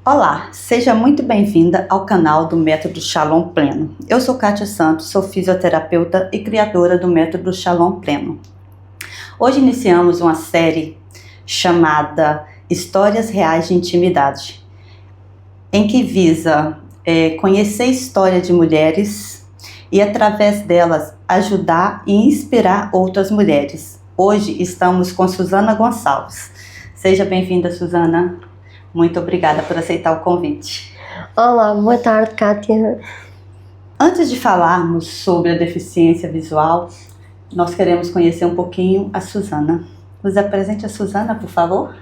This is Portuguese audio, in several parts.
Olá, seja muito bem-vinda ao canal do Método Shalom Pleno. Eu sou Kátia Santos, sou fisioterapeuta e criadora do Método Shalom Pleno. Hoje iniciamos uma série chamada Histórias Reais de Intimidade, em que visa conhecer a história de mulheres e, através delas, ajudar e inspirar outras mulheres. Hoje estamos com Suzana Gonçalves. Seja bem-vinda, Suzana. Muito obrigada por aceitar o convite. Olá, boa tarde, Kátia. Antes de falarmos sobre a deficiência visual, nós queremos conhecer um pouquinho a Suzana. Nos apresente a Suzana, por favor.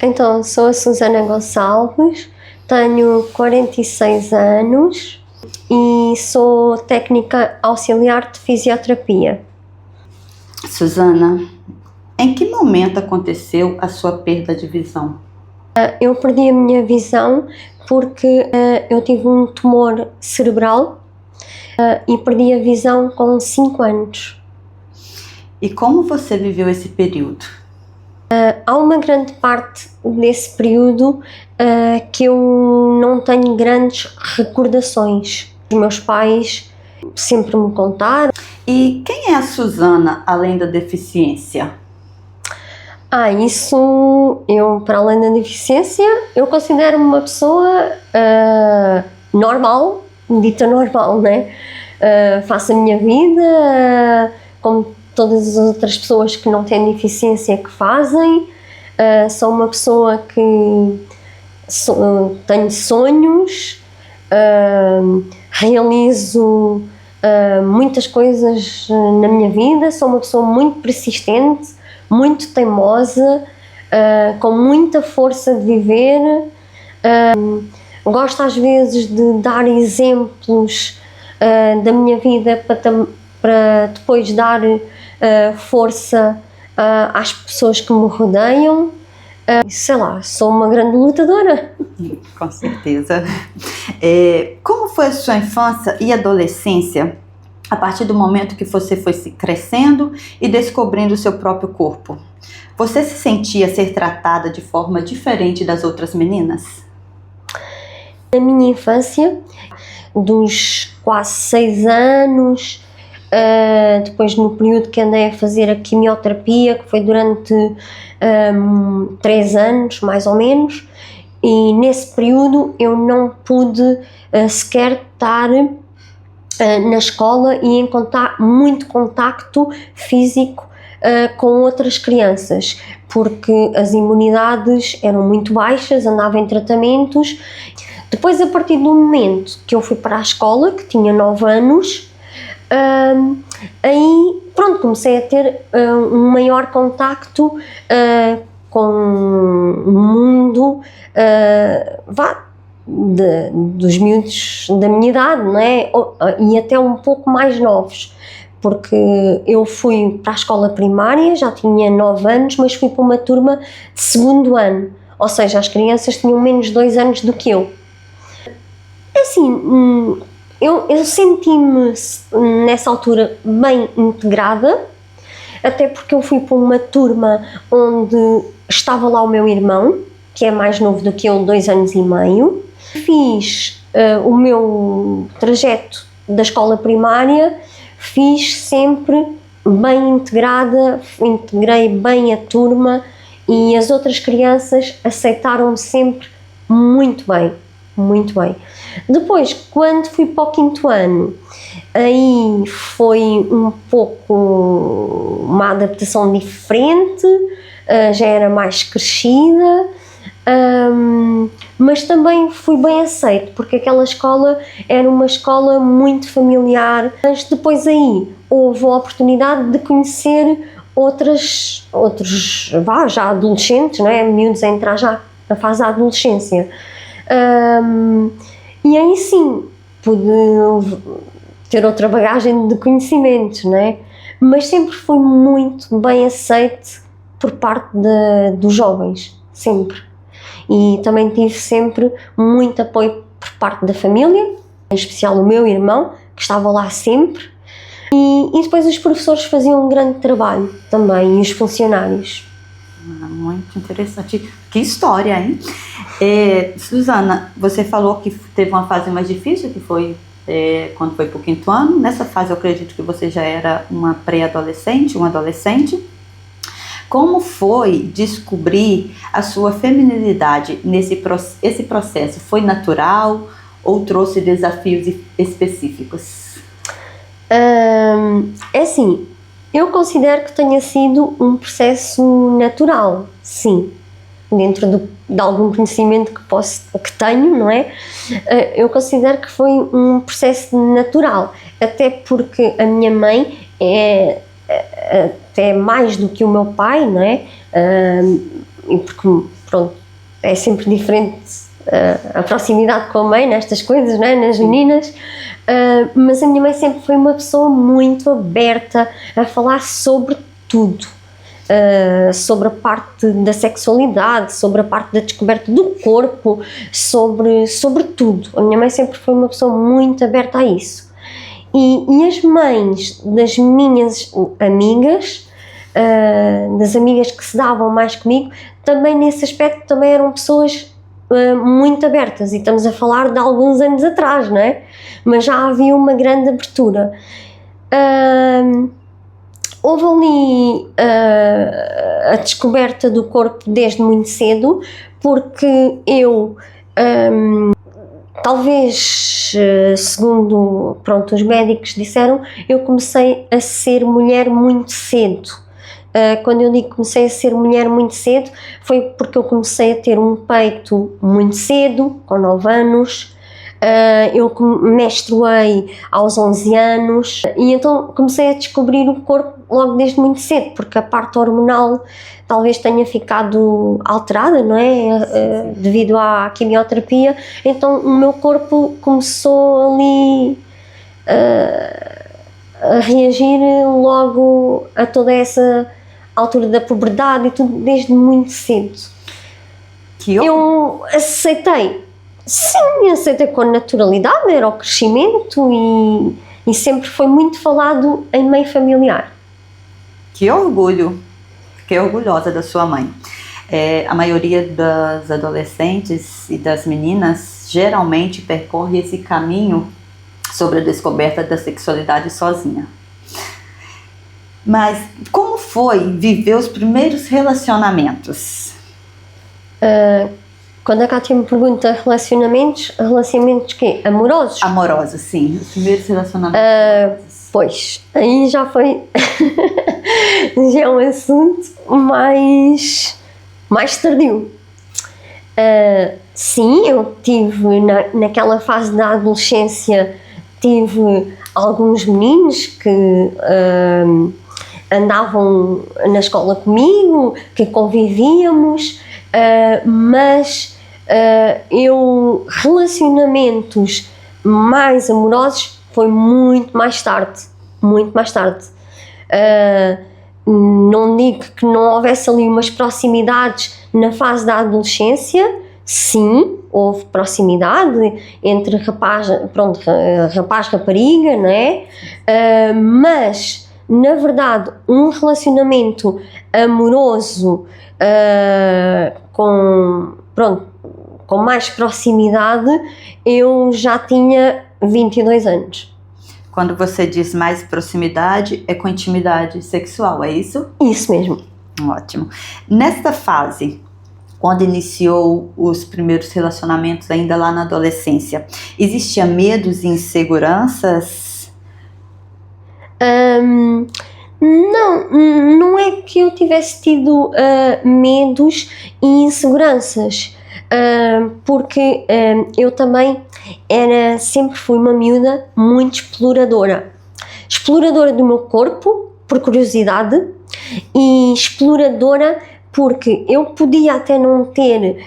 Então, sou a Suzana Gonçalves, tenho 46 anos e sou técnica auxiliar de fisioterapia. Suzana, em que momento aconteceu a sua perda de visão? Eu perdi a minha visão porque eu tive um tumor cerebral e perdi a visão com 5 anos. E como você viveu esse período? Há uma grande parte desse período que eu não tenho grandes recordações. Os meus pais sempre me contaram. E quem é a Suzana, além da deficiência? Isso, eu, para além da deficiência, eu considero-me uma pessoa normal, dita normal, né? Faço a minha vida como todas as outras pessoas que não têm deficiência que fazem. Sou uma pessoa que tenho sonhos, realizo muitas coisas na minha vida, sou uma pessoa muito persistente, muito teimosa, com muita força de viver. Gosto às vezes de dar exemplos da minha vida para depois dar força às pessoas que me rodeiam. Sei lá, sou uma grande lutadora. Com certeza. Como foi a sua infância e adolescência a partir do momento que você foi se crescendo e descobrindo o seu próprio corpo? Você se sentia ser tratada de forma diferente das outras meninas? Na minha infância, dos quase 6 anos, depois no período que andei a fazer a quimioterapia, que foi durante 3 anos, mais ou menos, e nesse período eu não pude sequer estar na escola e em muito contacto físico com outras crianças, porque as imunidades eram muito baixas, andava em tratamentos. Depois, a partir do momento que eu fui para a escola, que tinha 9 anos, aí pronto, comecei a ter um maior contacto com o mundo dos miúdos da minha idade, não é? E até um pouco mais novos, porque eu fui para a escola primária, já tinha 9 anos, mas fui para uma turma de 2º ano, ou seja, as crianças tinham menos de 2 anos do que eu. Assim, eu senti-me nessa altura bem integrada, até porque eu fui para uma turma onde estava lá o meu irmão, que é mais novo do que eu, 2 anos e meio. Fiz o meu trajeto da escola primária, fiz sempre bem integrada, integrei bem a turma e as outras crianças aceitaram-me sempre muito bem, muito bem. Depois, quando fui para o 5º ano, aí foi um pouco uma adaptação diferente, já era mais crescida, mas também fui bem aceito, porque aquela escola era uma escola muito familiar. Mas depois aí houve a oportunidade de conhecer outros já adolescentes, não é? Miúdos a entrar já na fase da adolescência. E aí sim, pude ter outra bagagem de conhecimentos, não é? Mas sempre fui muito bem aceite por parte dos jovens, sempre. E também tive sempre muito apoio por parte da família, em especial o meu irmão, que estava lá sempre. E depois os professores faziam um grande trabalho também, e os funcionários. Muito interessante. Que história, hein? Suzana, você falou que teve uma fase mais difícil, que foi quando foi para o 5º ano. Nessa fase eu acredito que você já era uma pré-adolescente, um adolescente. Como foi descobrir a sua feminilidade esse processo? Foi natural ou trouxe desafios específicos? É assim, eu considero que tenha sido um processo natural, sim, dentro de algum conhecimento que tenho, não é? Eu considero que foi um processo natural, até porque a minha mãe é até mais do que o meu pai, não é? E porque, pronto, é sempre diferente a proximidade com a mãe nestas coisas, não é? Nas meninas. Mas a minha mãe sempre foi uma pessoa muito aberta a falar sobre tudo. Sobre a parte da sexualidade, sobre a parte da descoberta do corpo, sobre tudo. A minha mãe sempre foi uma pessoa muito aberta a isso. E as mães das minhas amigas, das amigas que se davam mais comigo, também nesse aspecto também eram pessoas muito abertas, e estamos a falar de alguns anos atrás, não é? Mas já havia uma grande abertura. Houve ali a descoberta do corpo desde muito cedo, porque eu, talvez, segundo, pronto, os médicos disseram, eu comecei a ser mulher muito cedo. Quando eu digo que comecei a ser mulher muito cedo, foi porque eu comecei a ter um peito muito cedo, com 9 anos. Eu menstruei aos 11 anos e então comecei a descobrir o corpo logo desde muito cedo, porque a parte hormonal talvez tenha ficado alterada, não é? Devido à quimioterapia, então o meu corpo começou ali a reagir logo a toda essa altura da puberdade e tudo desde muito cedo. Eu aceitei. Sim, aceitei com naturalidade, era o crescimento e sempre foi muito falado em meio familiar. Que orgulho, fiquei orgulhosa da sua mãe. A maioria das adolescentes e das meninas geralmente percorre esse caminho sobre a descoberta da sexualidade sozinha. Mas como foi viver os primeiros relacionamentos? Quando a Kátia me pergunta relacionamentos quê? Amorosos? Amorosos, sim. Os primeiros relacionamentos. Pois, aí já foi já é um assunto mais tardio. Sim, eu tive naquela fase da adolescência, tive alguns meninos que andavam na escola comigo, que convivíamos, mas relacionamentos mais amorosos foi muito mais tarde, não digo que não houvesse ali umas proximidades na fase da adolescência. Sim, houve proximidade entre rapaz, rapariga, não é? Mas na verdade um relacionamento amoroso com mais proximidade, eu já tinha 22 anos. Quando você diz mais proximidade, é com intimidade sexual, é isso? Isso mesmo. Ótimo. Nesta fase, quando iniciou os primeiros relacionamentos, ainda lá na adolescência, existia medos e inseguranças? Não é que eu tivesse tido medos e inseguranças, porque eu também sempre fui uma miúda muito exploradora do meu corpo, por curiosidade, e exploradora porque eu podia até não ter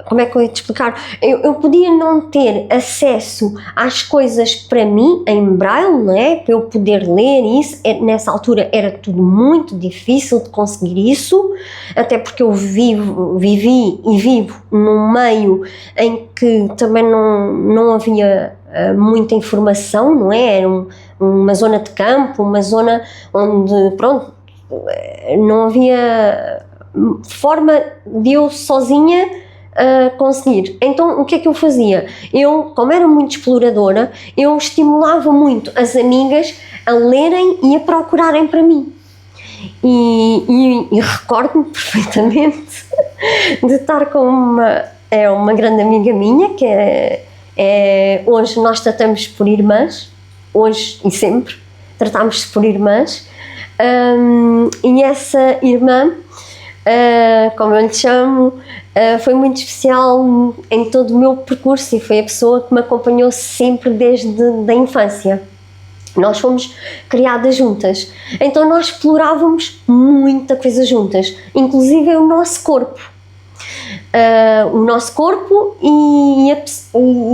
como é que eu ia te explicar? Eu podia não ter acesso às coisas para mim em braille, não é? Para eu poder ler isso. Nessa altura era tudo muito difícil de conseguir isso, até porque eu vivi e vivo num meio em que também não havia muita informação, não é? Era uma zona de campo, uma zona onde, pronto, não havia forma de eu sozinha conseguir. Então o que é que eu fazia? Eu, como era muito exploradora, eu estimulava muito as amigas a lerem e a procurarem para mim. E recordo-me perfeitamente de estar com uma grande amiga minha, que hoje nós tratamos por irmãs, hoje e sempre tratamos por irmãs, e essa irmã, como eu lhe chamo, foi muito especial em todo o meu percurso e foi a pessoa que me acompanhou sempre desde a infância. Nós fomos criadas juntas, então nós explorávamos muita coisa juntas, inclusive o nosso corpo.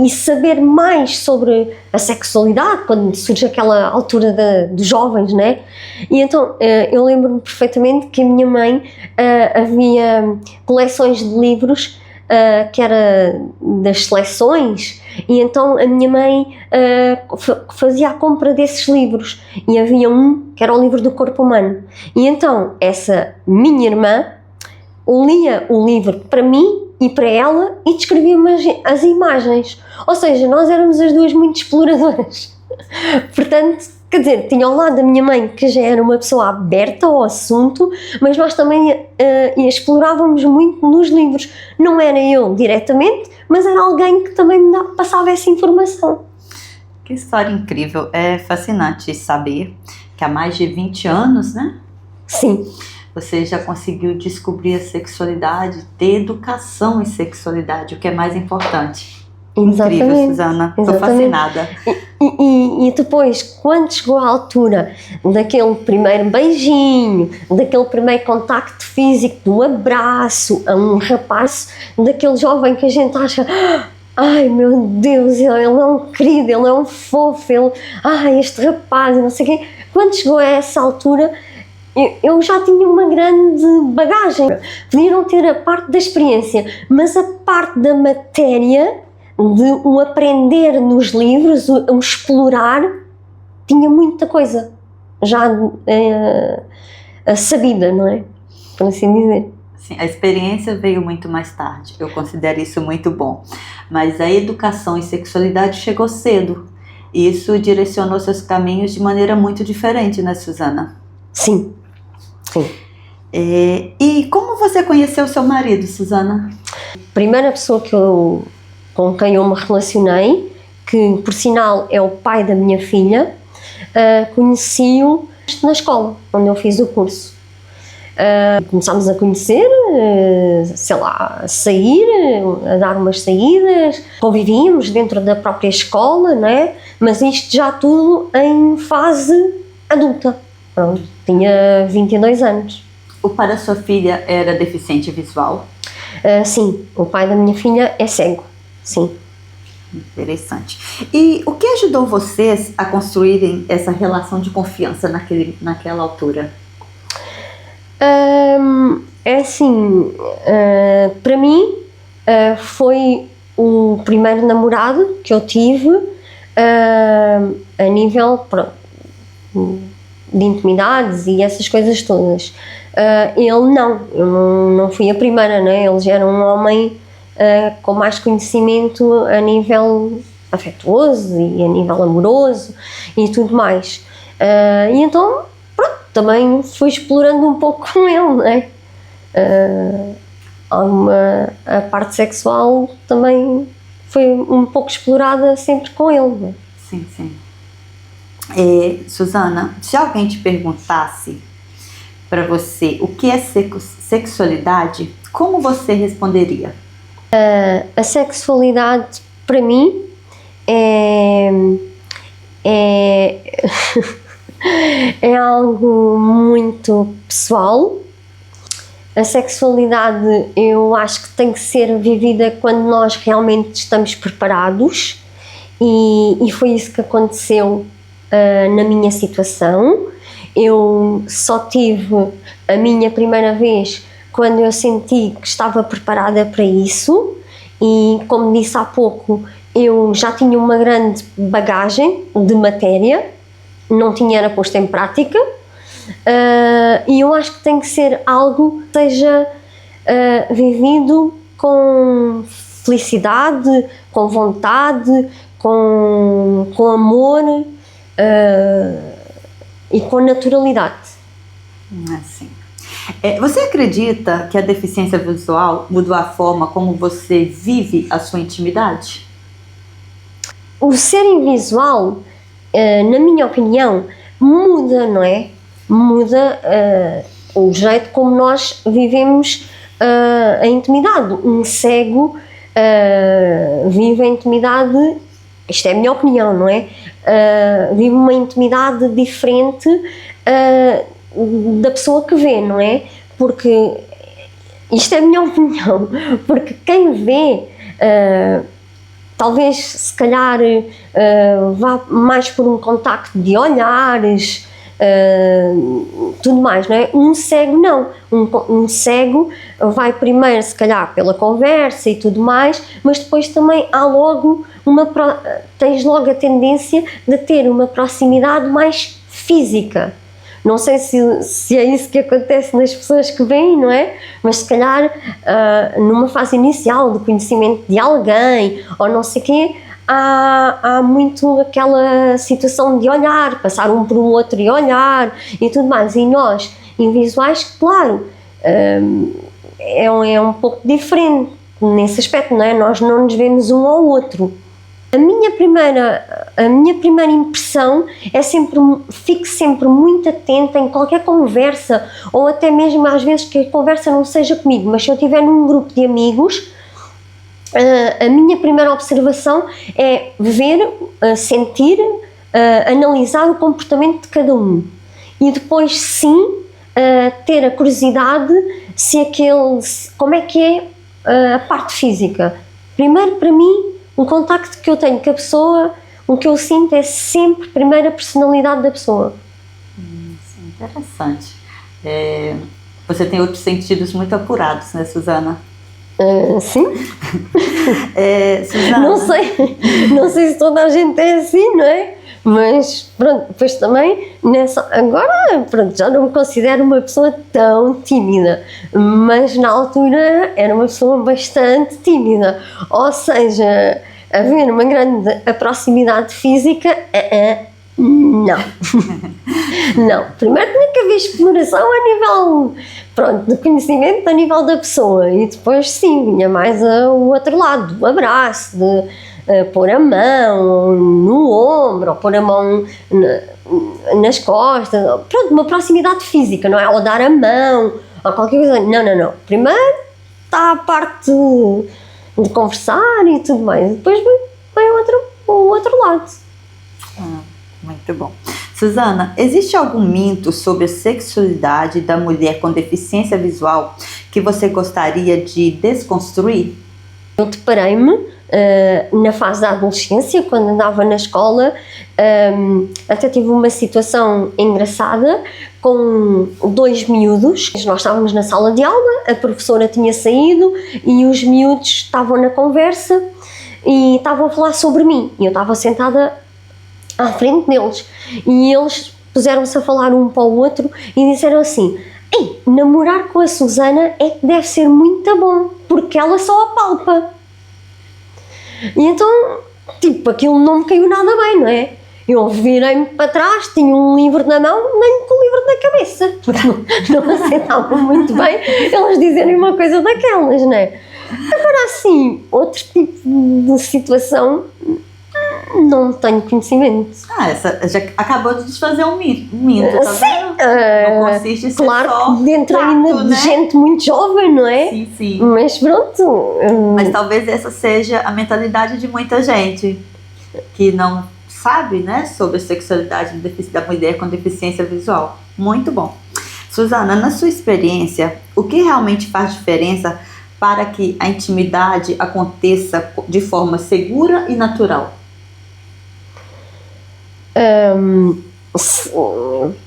E saber mais sobre a sexualidade, quando surge aquela altura dos jovens, né? E então eu lembro-me perfeitamente que a minha mãe havia coleções de livros que era das seleções, e então a minha mãe fazia a compra desses livros, e havia um que era o livro do corpo humano, e então essa minha irmã lia o livro para mim e para ela e descrevia-me as imagens, ou seja, nós éramos as duas muito exploradoras. Portanto, quer dizer, tinha ao lado da minha mãe, que já era uma pessoa aberta ao assunto, mas nós também explorávamos muito nos livros. Não era eu diretamente, mas era alguém que também me passava essa informação. Que história incrível, é fascinante saber que há mais de 20 anos, né? Sim. Você já conseguiu descobrir a sexualidade, ter educação em sexualidade, o que é mais importante. Exatamente. Incrível, Susana. Estou fascinada. E depois, quando chegou à altura daquele primeiro beijinho, daquele primeiro contacto físico, do abraço a um rapaz, daquele jovem que a gente acha, ai meu Deus, ele é um querido, ele é um fofo, este rapaz, não sei o quê. Quando chegou a essa altura, eu já tinha uma grande bagagem. Podiam ter a parte da experiência, mas a parte da matéria, de o aprender nos livros, o explorar, tinha muita coisa já sabida, não é? Por assim dizer. Sim, a experiência veio muito mais tarde, eu considero isso muito bom, mas a educação em sexualidade chegou cedo, e isso direcionou seus caminhos de maneira muito diferente, né, Susana? Sim, sim. E como você conheceu seu marido, Susana? A primeira pessoa com quem eu me relacionei, que por sinal é o pai da minha filha, conheci-o na escola, onde eu fiz o curso. Começámos a conhecer, sei lá, a sair, a dar umas saídas, convivíamos dentro da própria escola, né? Mas isto já tudo em fase adulta. Pronto, tinha 22 anos. O pai da sua filha era deficiente visual? Sim, o pai da minha filha é cego, sim. Interessante. E o que ajudou vocês a construírem essa relação de confiança naquela altura? É assim, para mim foi o primeiro namorado que eu tive a nível de intimidades e essas coisas todas. Eu não fui a primeira, né? Ele já era um homem com mais conhecimento a nível afetuoso e a nível amoroso e tudo mais. E então, pronto, também fui explorando um pouco com ele, né? A parte sexual também foi um pouco explorada sempre com ele, né? Sim, sim. Susana, se alguém te perguntasse para você o que é sexualidade, como você responderia? A sexualidade para mim é algo muito pessoal. A sexualidade eu acho que tem que ser vivida quando nós realmente estamos preparados, e foi isso que aconteceu na minha situação. Eu só tive a minha primeira vez quando eu senti que estava preparada para isso, e como disse há pouco, eu já tinha uma grande bagagem de matéria, não tinha era posto em prática, e eu acho que tem que ser algo que seja vivido com felicidade, com vontade, com amor e com naturalidade. Assim. Você acredita que a deficiência visual mudou a forma como você vive a sua intimidade? O ser invisual, na minha opinião, muda, não é? Muda o jeito como nós vivemos a intimidade. Um cego vive a intimidade, isto é a minha opinião, não é? Vive uma intimidade diferente da pessoa que vê, não é? Porque, isto é a minha opinião, porque quem vê, talvez se calhar vá mais por um contacto de olhares, tudo mais, não é? Um cego não, um cego vai primeiro se calhar pela conversa e tudo mais, mas depois também há logo tens logo a tendência de ter uma proximidade mais física. Não sei se é isso que acontece nas pessoas que vêm, não é? Mas se calhar numa fase inicial de conhecimento de alguém ou não sei o quê, há muito aquela situação de olhar, passar um para o outro e olhar e tudo mais. E nós, invisuais, claro, é um pouco diferente nesse aspecto, não é? Nós não nos vemos um ao outro. A minha primeira impressão é fico sempre muito atenta em qualquer conversa, ou até mesmo às vezes que a conversa não seja comigo, mas se eu estiver num grupo de amigos, a minha primeira observação é ver, sentir, analisar o comportamento de cada um e depois sim ter a curiosidade como é que é a parte física. Primeiro, para mim, o contacto que eu tenho com a pessoa, o que eu sinto é sempre primeiro a personalidade da pessoa. Interessante. Você tem outros sentidos muito apurados, né, Susana? Sim. Susana. Não sei se toda a gente é assim, não é? Mas pronto, depois também agora pronto, já não me considero uma pessoa tão tímida, mas na altura era uma pessoa bastante tímida, ou seja, haver uma grande proximidade física, não. Não, primeiro tinha que haver exploração a nível, pronto, de conhecimento a nível da pessoa e depois sim, vinha mais o outro lado, o abraço, de pôr a mão no ombro, ou pôr a mão nas costas, pronto, uma proximidade física, não é? Ou dar a mão, ou qualquer coisa, não. Primeiro está a parte de conversar e tudo mais, depois vem o outro lado. Muito bom. Susana, existe algum mito sobre a sexualidade da mulher com deficiência visual que você gostaria de desconstruir? Eu deparei-me na fase da adolescência, quando andava na escola, até tive uma situação engraçada com 2 miúdos. Nós estávamos na sala de aula, a professora tinha saído e os miúdos estavam na conversa e estavam a falar sobre mim. E eu estava sentada à frente deles e eles puseram-se a falar um para o outro e disseram assim: "Ei, namorar com a Susana é que deve ser muito bom, porque ela só apalpa." E então, tipo, aquilo não me caiu nada bem, não é? Eu virei-me para trás, tinha um livro na mão, nem com o livro na cabeça, porque não aceitavam muito bem eles dizerem uma coisa daquelas, não é? Agora, assim, outro tipo de situação, não tenho conhecimento. Essa já acabou de desfazer um mito, tá vendo? Não consiste em ser claro só que dentro tato, ainda de né? gente muito jovem, não é? Sim. Mas pronto. Mas talvez essa seja a mentalidade de muita gente que não sabe, né, sobre a sexualidade da mulher com deficiência visual. Muito bom. Susana, na sua experiência, o que realmente faz diferença para que a intimidade aconteça de forma segura e natural?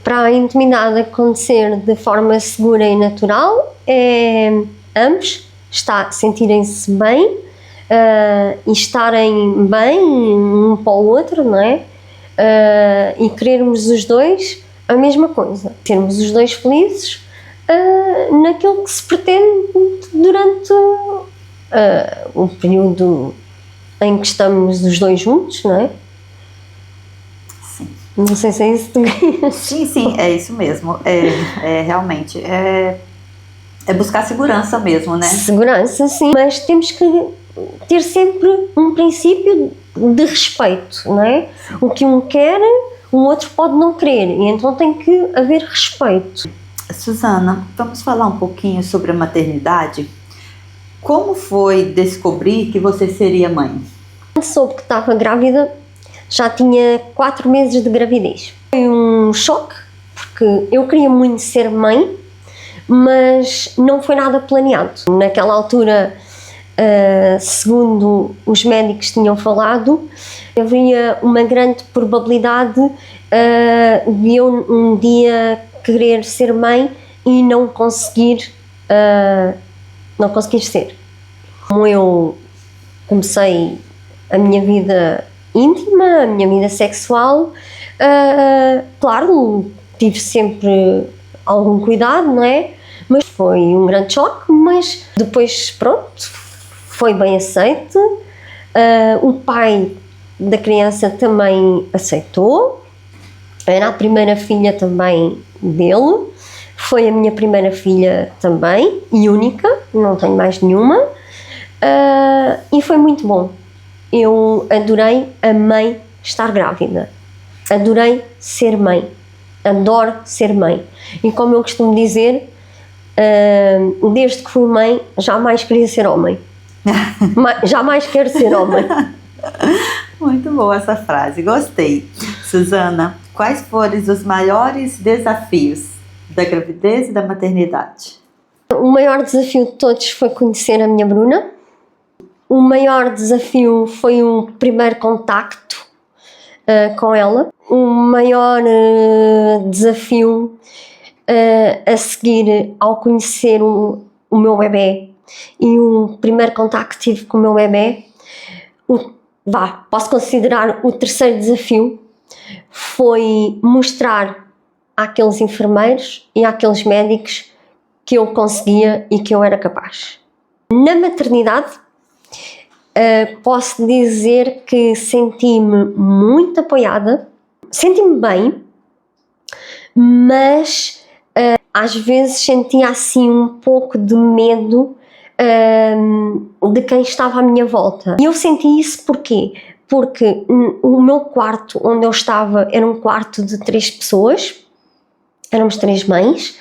Para a intimidade acontecer de forma segura e natural, ambos sentirem-se bem e estarem bem um para o outro, não é? E querermos os dois a mesma coisa, sermos os dois felizes naquilo que se pretende durante o período em que estamos os dois juntos, não é? Sim. Não sei se é isso que tu querias. Sim, é isso mesmo. Realmente. É buscar segurança mesmo, né? Segurança, sim, mas temos que ter sempre um princípio de respeito, não é? O que um quer, o outro pode não querer, e então tem que haver respeito. Susana, vamos falar um pouquinho sobre a maternidade? Como foi descobrir que você seria mãe? Quando soube que estava grávida, já tinha 4 meses de gravidez. Foi um choque, porque eu queria muito ser mãe, mas não foi nada planeado. Naquela altura, segundo os médicos tinham falado, havia uma grande probabilidade de eu um dia querer ser mãe e não conseguir ser. Como eu comecei a minha vida íntima, a minha vida sexual, claro, tive sempre algum cuidado, não é? Mas foi um grande choque, mas depois, pronto, foi bem aceite. O pai da criança também aceitou. Era a primeira filha também dele. Foi a minha primeira filha também, e única, não tenho mais nenhuma. E foi muito bom. Eu adorei, amei estar grávida. Adorei ser mãe. Adoro ser mãe. E como eu costumo dizer, desde que fui mãe, jamais queria ser homem. Jamais quero ser homem. Muito boa essa frase, gostei. Susana, quais foram os maiores desafios da gravidez e da maternidade? O maior desafio de todos foi conhecer a minha Bruna. O maior desafio foi o primeiro contacto com ela. O maior desafio a seguir ao conhecer o meu bebê e o primeiro contacto que tive com o meu bebê, posso considerar o terceiro desafio, foi mostrar àqueles enfermeiros e àqueles médicos que eu conseguia e que eu era capaz. Na maternidade, posso dizer que senti-me muito apoiada, senti-me bem, mas às vezes sentia assim um pouco de medo de quem estava à minha volta. E eu senti isso porquê? Porque o meu quarto onde eu estava era um quarto de 3 pessoas, éramos 3 mães,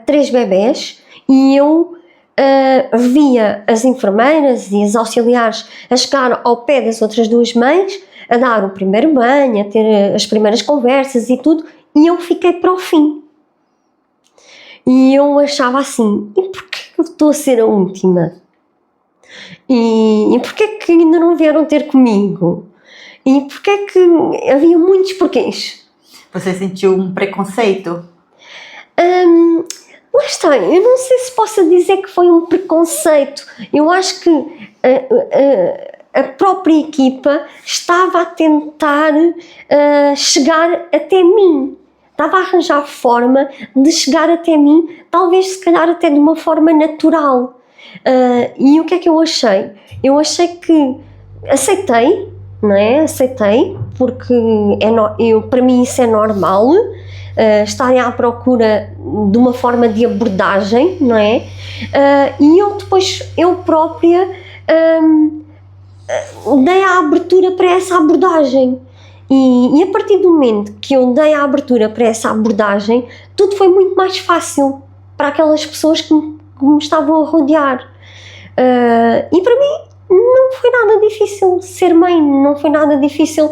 3 bebés, e eu via as enfermeiras e as auxiliares a chegar ao pé das outras 2 mães, a dar o primeiro banho, a ter as primeiras conversas e tudo, e eu fiquei para o fim. E eu achava assim, e porquê que eu estou a ser a última? E porquê que ainda não vieram ter comigo? E porquê que havia muitos porquês? Você sentiu um preconceito? Lá está, eu não sei se posso dizer que foi um preconceito. Eu acho que a própria equipa estava a tentar chegar até mim. Estava a arranjar forma de chegar até mim, talvez se calhar até de uma forma natural. E o que é que eu achei? Eu achei que aceitei, não é? Aceitei, porque para mim isso é normal, estarem à procura de uma forma de abordagem, não é? E eu própria dei a abertura para essa abordagem. E a partir do momento que eu dei a abertura para essa abordagem, tudo foi muito mais fácil para aquelas pessoas que me estavam a rodear. E para mim não foi nada difícil ser mãe, não foi nada difícil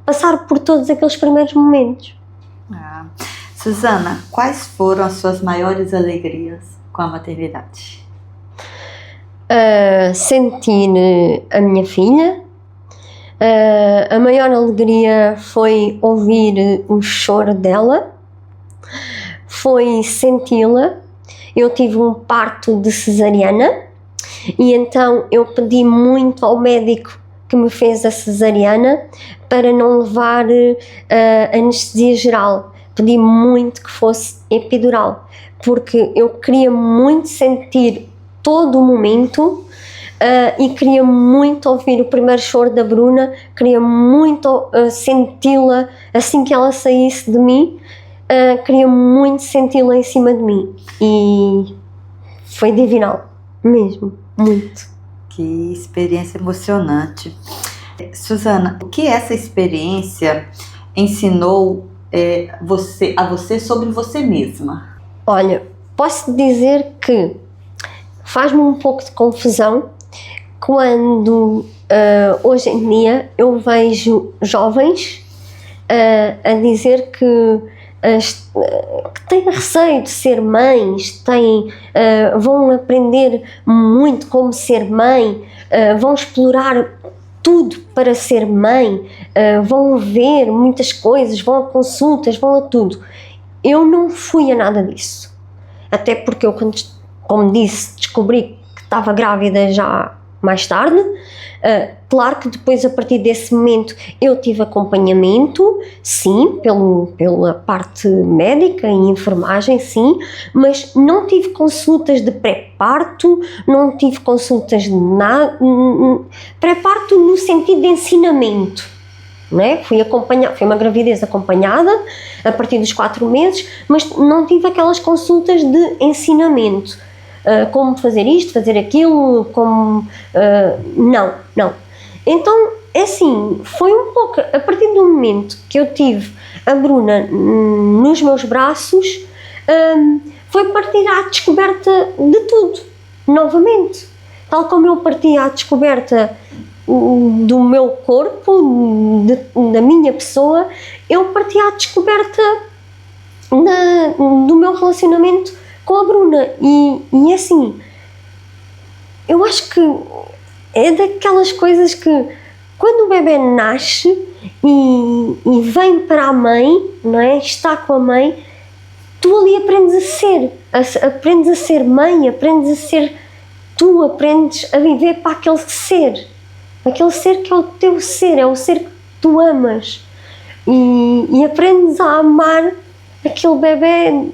passar por todos aqueles primeiros momentos. Susana, quais foram as suas maiores alegrias com a maternidade? Sentir a minha filha. A maior alegria foi ouvir o choro dela, foi senti-la. Eu tive um parto de cesariana e então eu pedi muito ao médico que me fez a cesariana para não levar anestesia geral. Pedi muito que fosse epidural, porque eu queria muito sentir todo o momento e queria muito ouvir o primeiro choro da Bruna, queria muito senti-la assim que ela saísse de mim, queria muito senti-la em cima de mim, e foi divinal, mesmo, muito. Que experiência emocionante. Susana, o que essa experiência ensinou a você sobre você mesma? Olha, posso dizer que faz-me um pouco de confusão quando hoje em dia eu vejo jovens a dizer que têm receio de ser mães, vão aprender muito como ser mãe, vão explorar tudo para ser mãe, vão ver muitas coisas, vão a consultas, vão a tudo. Eu não fui a nada disso, até porque eu, como disse, descobri que estava grávida já mais tarde. Claro que depois, a partir desse momento, eu tive acompanhamento, sim, pela parte médica e enfermagem, sim, mas não tive consultas de pré-parto, não tive consultas de nada, pré-parto no sentido de ensinamento, não é? Foi uma gravidez acompanhada a partir dos 4 meses, mas não tive aquelas consultas de ensinamento. Como fazer isto, fazer aquilo, não. Então, assim, foi um pouco, a partir do momento que eu tive a Bruna nos meus braços, foi partir à descoberta de tudo, novamente. Tal como eu parti à descoberta do meu corpo, da minha pessoa, eu parti à descoberta do meu relacionamento com a Bruna, e assim, eu acho que é daquelas coisas que quando o bebê nasce e vem para a mãe, não é? Está com a mãe, tu ali aprendes a ser mãe, aprendes a ser tu, aprendes a viver para aquele ser que é o teu ser, é o ser que tu amas, e aprendes a amar aquele bebê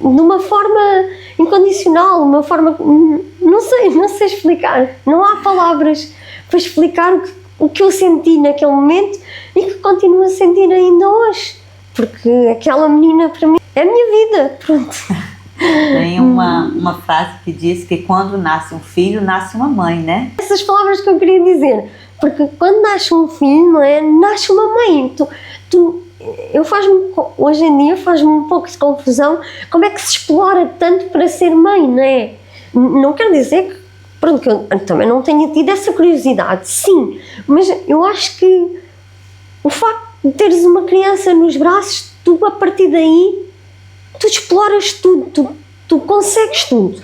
de uma forma incondicional, uma forma, não sei explicar, não há palavras para explicar o que eu senti naquele momento e que continuo a sentir ainda hoje, porque aquela menina para mim é a minha vida, pronto. Tem uma frase que diz que quando nasce um filho, nasce uma mãe, né? Essas palavras que eu queria dizer, porque quando nasce um filho, não é? Nasce uma mãe. Hoje em dia faz-me um pouco de confusão como é que se explora tanto para ser mãe, não é? Não quer dizer que, pronto, que eu também não tenha tido essa curiosidade, sim, mas eu acho que o facto de teres uma criança nos braços, tu a partir daí, tu exploras tudo, tu consegues tudo.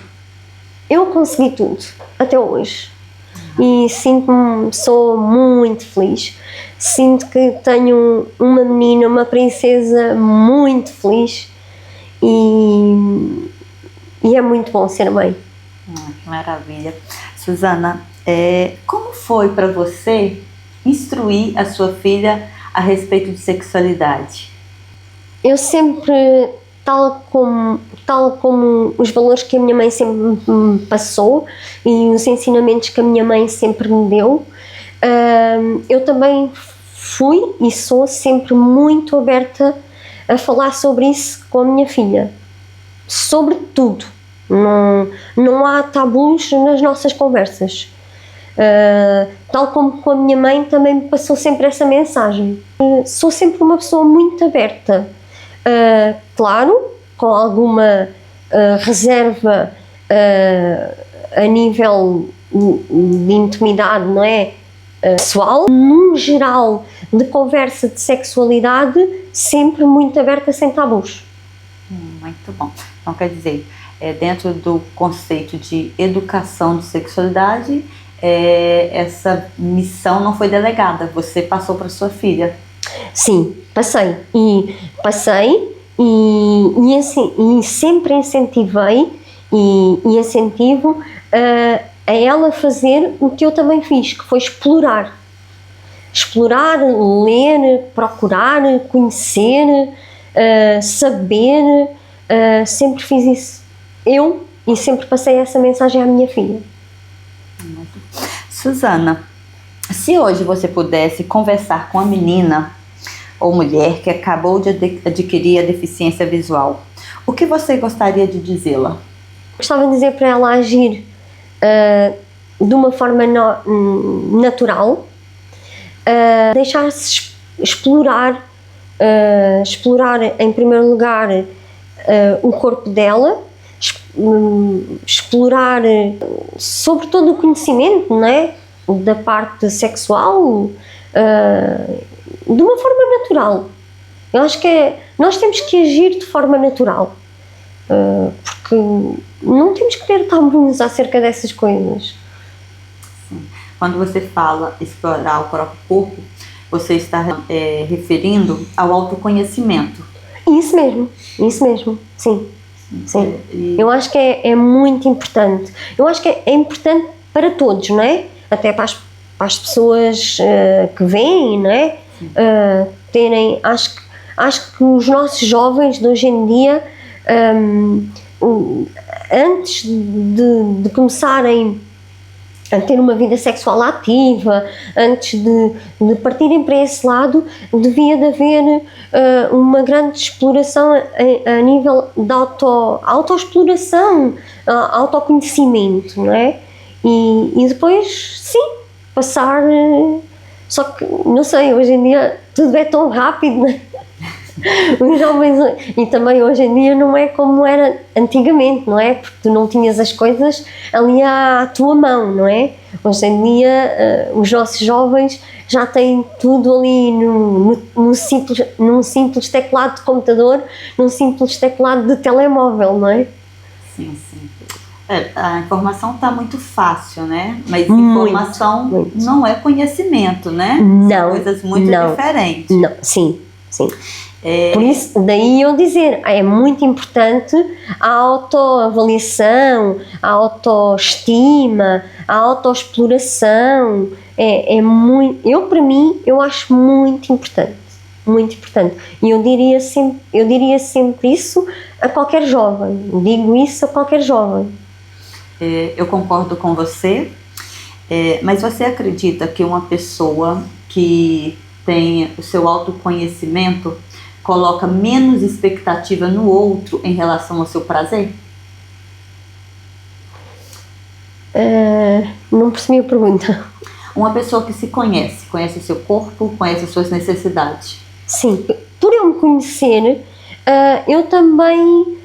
Eu consegui tudo, até hoje. E sou muito feliz. Sinto que tenho uma menina, uma princesa muito feliz, e é muito bom ser mãe. Que maravilha. Susana, como foi para você instruir a sua filha a respeito de sexualidade? Eu sempre, tal como os valores que a minha mãe sempre me passou e os ensinamentos que a minha mãe sempre me deu, eu também fui e sou sempre muito aberta a falar sobre isso com a minha filha, sobre tudo. Não há tabus nas nossas conversas. Tal como com a minha mãe também me passou sempre essa mensagem. Sou sempre uma pessoa muito aberta, claro, com alguma reserva a nível de intimidade, não é? Pessoal, num geral de conversa de sexualidade, sempre muito aberta, sem tabus. Muito bom. Então, quer dizer, dentro do conceito de educação de sexualidade, essa missão não foi delegada, você passou para sua filha. Sim, passei e sempre incentivei e incentivo a ela fazer o que eu também fiz, que foi explorar. Explorar, ler, procurar, conhecer, saber, sempre fiz isso eu e sempre passei essa mensagem à minha filha. Susana, se hoje você pudesse conversar com a menina ou mulher que acabou de adquirir a deficiência visual, o que você gostaria de dizê-la? Gostava de dizer para ela agir de uma forma natural, deixar-se explorar, explorar em primeiro lugar o corpo dela, explorar sobre todo o conhecimento, não é? Da parte sexual, de uma forma natural. Eu acho que nós temos que agir de forma natural, porque não temos que ter tabus acerca dessas coisas. Sim. Quando você fala explorar o próprio corpo, você está referindo ao autoconhecimento. Isso mesmo, sim. Sim. Eu acho que é muito importante. Eu acho que é importante para todos, não é? Até para as pessoas que vêm, não é? Terem, acho que os nossos jovens de hoje em dia, antes de começarem a ter uma vida sexual ativa, antes de partirem para esse lado, devia de haver uma grande exploração a nível de autoexploração, autoconhecimento, não é? E depois, sim, passar... Só que, não sei, hoje em dia tudo é tão rápido, não é? Os jovens, e também hoje em dia não é como era antigamente, não é? Porque tu não tinhas as coisas ali à tua mão, não é? Hoje em dia os nossos jovens já têm tudo ali num simples teclado de computador, num simples teclado de telemóvel, não é? Sim. A informação está muito fácil, né? Mas informação não é conhecimento, né? Não. São coisas muito diferentes. Não, sim. Por isso, daí eu dizer, é muito importante a autoavaliação, a autoestima, a autoexploração. Para mim, eu acho muito importante. E eu diria sempre isso a qualquer jovem. Digo isso a qualquer jovem. Eu concordo com você, mas você acredita que uma pessoa que tem o seu autoconhecimento coloca menos expectativa no outro em relação ao seu prazer? Não percebi a pergunta. Uma pessoa que se conhece o seu corpo, conhece as suas necessidades. Sim, por eu me conhecer, eu também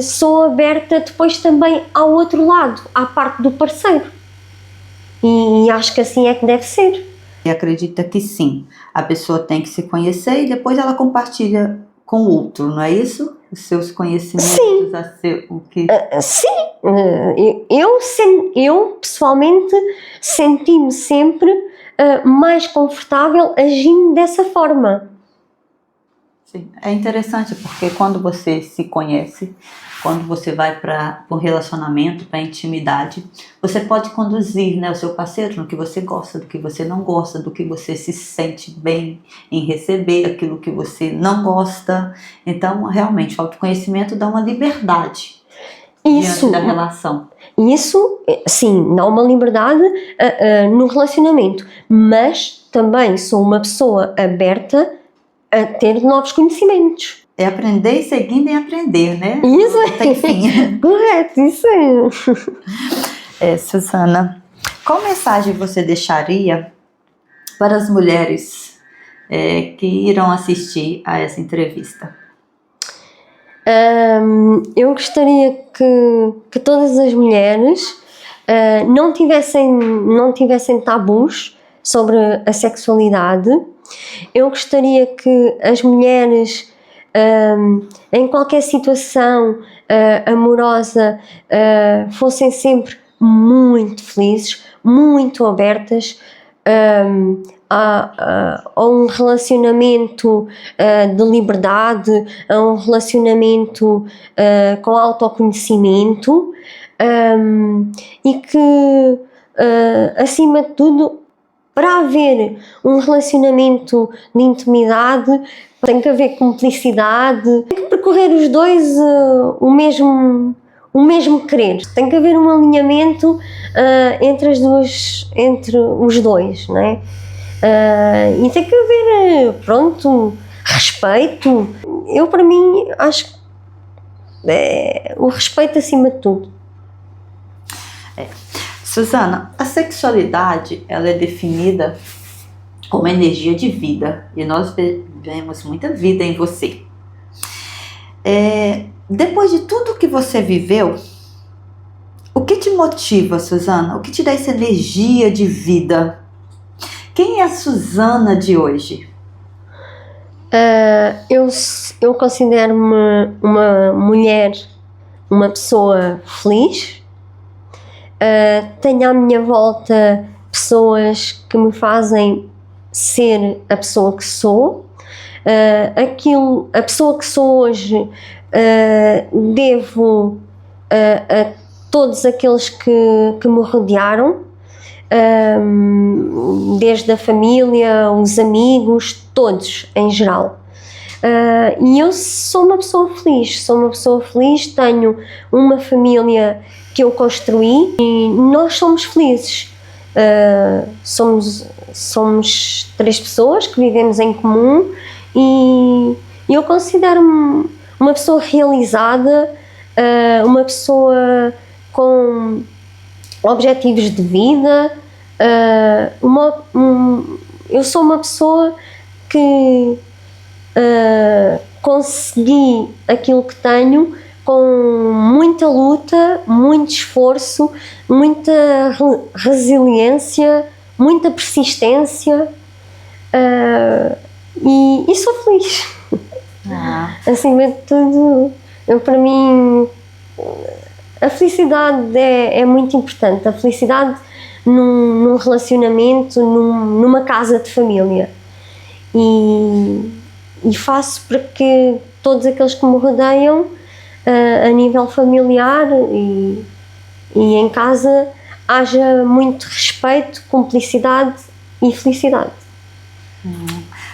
sou aberta depois também ao outro lado, à parte do parceiro. E acho que assim é que deve ser. E acredita que sim, a pessoa tem que se conhecer e depois ela compartilha com o outro, não é isso? Os seus conhecimentos, sim. Eu pessoalmente senti-me sempre mais confortável agindo dessa forma. Sim, é interessante porque quando você se conhece, quando você vai para um relacionamento, para intimidade, você pode conduzir, né, o seu parceiro no que você gosta, do que você não gosta, do que você se sente bem em receber, aquilo que você não gosta. Então, realmente, o autoconhecimento dá uma liberdade diante da relação. Isso, sim, dá uma liberdade no relacionamento, mas também sou uma pessoa aberta a ter novos conhecimentos. É aprender e seguindo em aprender, né? Isso não tem fim. Correto, isso é. Susana, qual mensagem você deixaria para as mulheres que irão assistir a essa entrevista? Eu gostaria que todas as mulheres não tivessem tabus sobre a sexualidade. Eu gostaria que as mulheres, em qualquer situação amorosa, fossem sempre muito felizes, muito abertas a um relacionamento de liberdade, a um relacionamento com autoconhecimento, e que, acima de tudo, para haver um relacionamento de intimidade, tem que haver cumplicidade, tem que percorrer os dois o mesmo querer, tem que haver um alinhamento entre os dois, não é? E tem que haver, pronto, respeito. Eu, para mim, acho que o respeito acima de tudo. Susana, a sexualidade, ela é definida como energia de vida, e nós vemos muita vida em você. Depois de tudo que você viveu, o que te motiva, Susana? O que te dá essa energia de vida? Quem é a Susana de hoje? Eu considero-me uma mulher, uma pessoa feliz. Tenho à minha volta pessoas que me fazem ser a pessoa que sou. A pessoa que sou hoje devo a todos aqueles que me rodearam, desde a família, os amigos, todos em geral. E eu sou uma pessoa feliz, tenho uma família que eu construí e nós somos felizes. Somos 3 pessoas que vivemos em comum e eu considero-me uma pessoa realizada, uma pessoa com objetivos de vida. Eu sou uma pessoa que consegui aquilo que tenho com muita luta, muito esforço, muita resiliência, muita persistência, e sou feliz. Acima de tudo, para mim, a felicidade é muito importante. A felicidade num relacionamento, numa casa de família. E faço para que todos aqueles que me rodeiam, a nível familiar e em casa, haja muito respeito, cumplicidade e felicidade.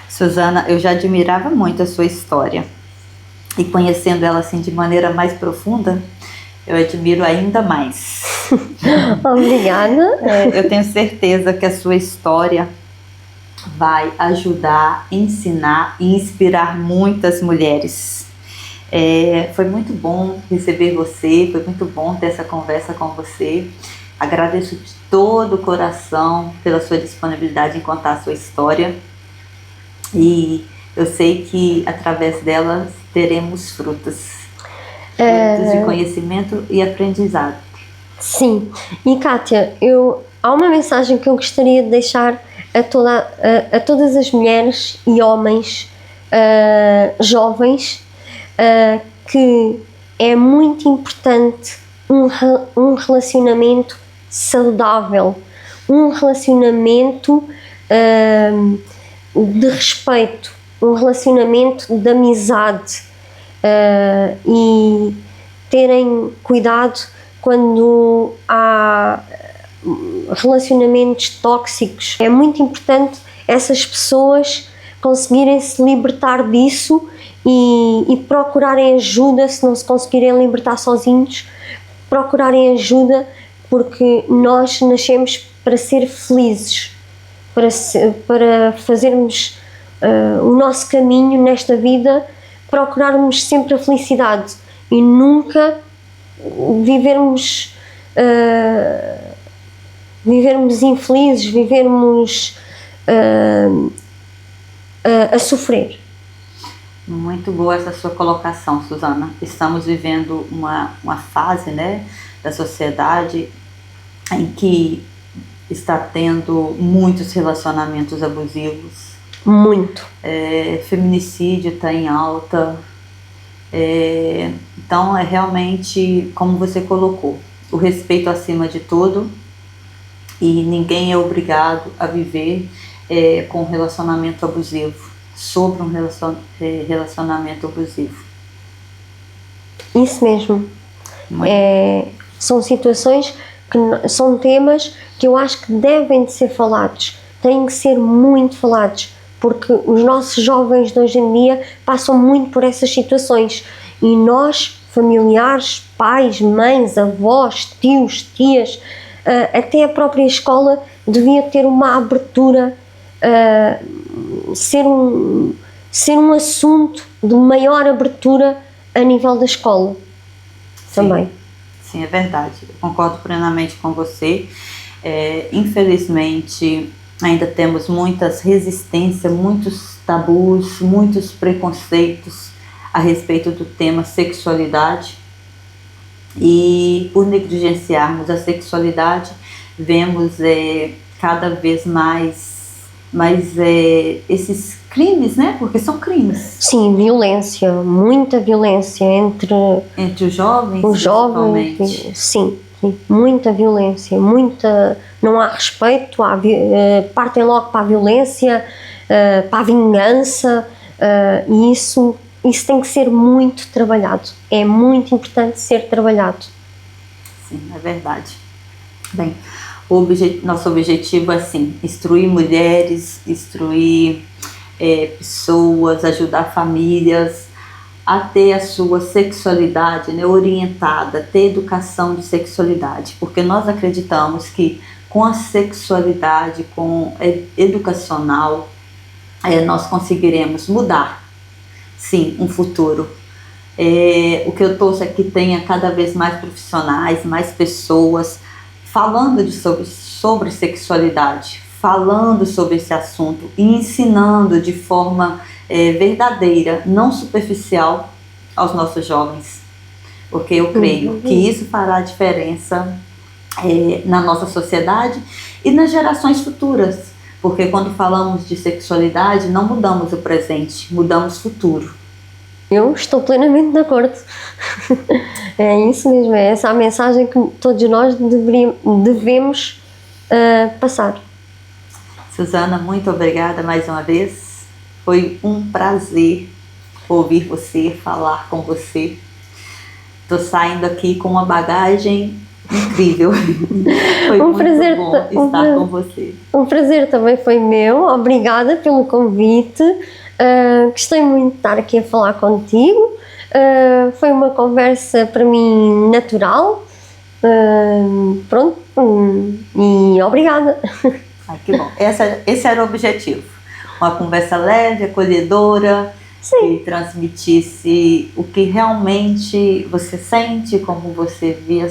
Susana, eu já admirava muito a sua história, e conhecendo ela assim de maneira mais profunda, eu admiro ainda mais. Obrigada. Eu tenho certeza que a sua história vai ajudar, ensinar e inspirar muitas mulheres. Foi muito bom receber você, foi muito bom ter essa conversa com você. Agradeço de todo o coração pela sua disponibilidade em contar a sua história, e eu sei que através dela teremos frutos de conhecimento e aprendizado. Sim, e Kátia, há uma mensagem que eu gostaria de deixar a todas as mulheres e homens jovens, que é muito importante um relacionamento saudável, um relacionamento de respeito, um relacionamento de amizade, e terem cuidado quando há relacionamentos tóxicos. É muito importante essas pessoas conseguirem se libertar disso e procurarem ajuda. Se não se conseguirem libertar sozinhos, procurarem ajuda, porque nós nascemos para ser felizes, para fazermos o nosso caminho nesta vida, procurarmos sempre a felicidade e nunca vivermos infelizes, vivermos a sofrer. Muito boa essa sua colocação, Susana. Estamos vivendo uma fase, né, da sociedade em que está tendo muitos relacionamentos abusivos. Muito. Feminicídio está em alta. Então é realmente, como você colocou, o respeito acima de tudo, e ninguém é obrigado a viver com um relacionamento abusivo, sobre um relacionamento abusivo. Isso mesmo. São situações são temas que eu acho que devem de ser falados, têm que ser muito falados, porque os nossos jovens de hoje em dia passam muito por essas situações e nós, familiares, pais, mães, avós, tios, tias, até a própria escola devia ter uma abertura, ser um assunto de maior abertura a nível da escola. Sim. Também. Sim, é verdade. Eu concordo plenamente com você. Infelizmente, ainda temos muitas resistências, muitos tabus, muitos preconceitos a respeito do tema sexualidade. E por negligenciarmos a sexualidade, vemos cada vez mais esses crimes, né? Porque são crimes. Sim, violência, muita violência entre os jovens, principalmente. Sim, muita violência, não há respeito, partem logo para a violência, para a vingança, e isso tem que ser muito trabalhado. É muito importante ser trabalhado. Sim, é verdade. Bem, nosso objetivo é assim, instruir mulheres, instruir pessoas, ajudar famílias a ter a sua sexualidade, né, orientada, ter educação de sexualidade, porque nós acreditamos que com a sexualidade, com educacional, nós conseguiremos mudar, sim, um futuro. O que eu torço é que tenha cada vez mais profissionais, mais pessoas falando sobre sexualidade, falando sobre esse assunto e ensinando de forma verdadeira, não superficial, aos nossos jovens, porque eu creio que isso fará diferença na nossa sociedade e nas gerações futuras, porque quando falamos de sexualidade não mudamos o presente, mudamos o futuro. Eu estou plenamente de acordo. É isso mesmo, é essa a mensagem que todos nós devemos passar. Suzana, muito obrigada mais uma vez. Foi um prazer ouvir você, falar com você. Estou saindo aqui com uma bagagem incrível. Foi muito bom estar com você. Um prazer também foi meu. Obrigada pelo convite. Gostei muito de estar aqui a falar contigo. Foi uma conversa para mim natural. Pronto. E obrigada. Que bom. Esse era o objetivo. Uma conversa leve, acolhedora. Sim. Que transmitisse o que realmente você sente, como você vê a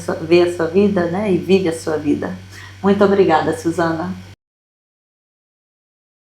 sua vida, né? E vive a sua vida. Muito obrigada, Suzana.